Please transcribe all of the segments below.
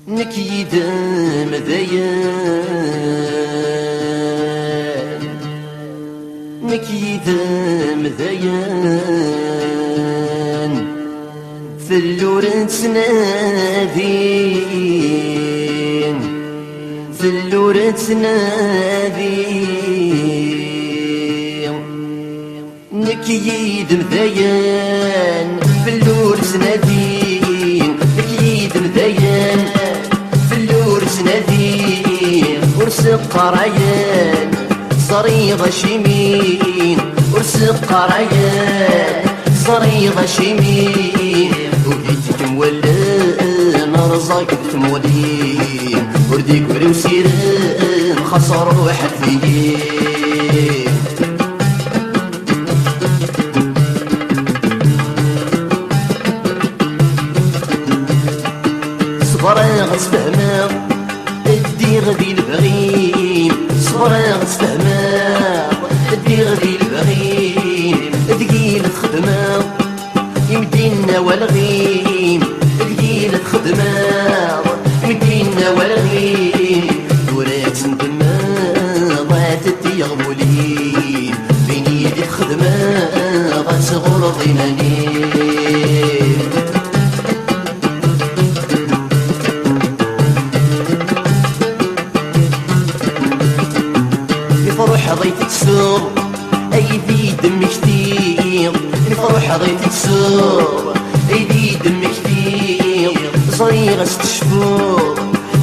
نكيد مذيان نكيد مذيان في اللور تنادين في اللور تنادين نكيد مذيان في اللور تنادين نكيد مذيان في اللور تنادين ورسق قرايان صريغ شمين ورسق قرايان صريغ شمين وجيتك مولان رزقك مولين ورديك وسيران خسر واحد فيين صبرا غتفهمها ادي غدي البغيم صبرا غتفهمها ادي غدي البغيم ثقيلة خدمة يمدينا والغيم ثقيلة خدمة يمدينا والغيم ورات ندمة ضاعت التيغمولين بين يدي الخدمة غتغور ضيمانين نفرح ضيت تسوق ايدي دم كتير نفرح ضيت تسوق ايدي دم كتير صريغة استشفور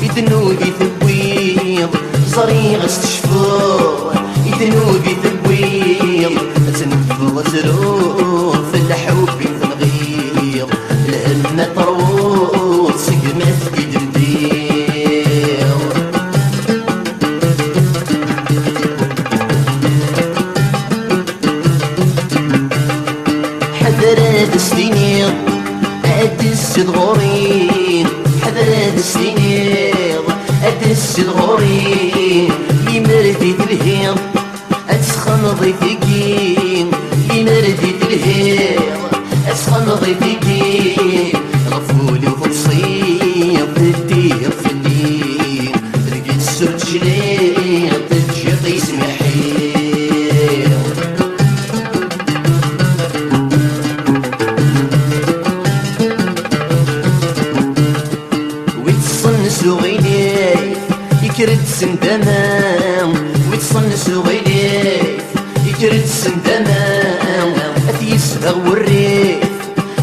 يدنودي ثبويض صريغة استشفور يدنودي ثبويض تنفض تروح في الحب تنغير لأن تروح سقمت يدردير حذرات السنين أدس الغورين حذرات السنين أدس الغورين يمردي الهيم أتسخن ضيفكين يمردي الهيم أتسخن ضيفكين غفولي وفصيب تدير في الليل رقد السود جنين تجي قيس محيل سوغيليف يكرد سندمان ويتصن سوغيليف يكرد سندمان أثيسغ والريف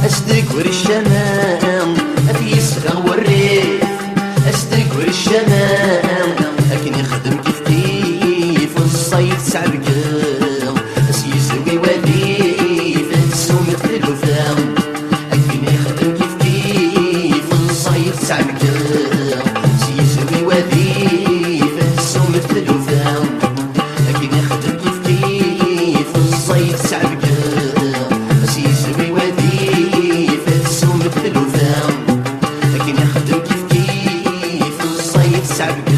أصدق ورشمان أثيسغ والريف أصدق ورشمان لكن يخدم كيف كيف الصيد سعبكام أسيسوي وديف تسوم مثل الوفام لكن يخدم كيف كيف الصيد سعبكام سيسوي وظيفة السوم مثل الوفام لكن يخدم كيف كيف الصيد سعبكام سيسوي وظيفة السوم مثل الوفام لكن يخدم كيف كيف الصيد سعبكام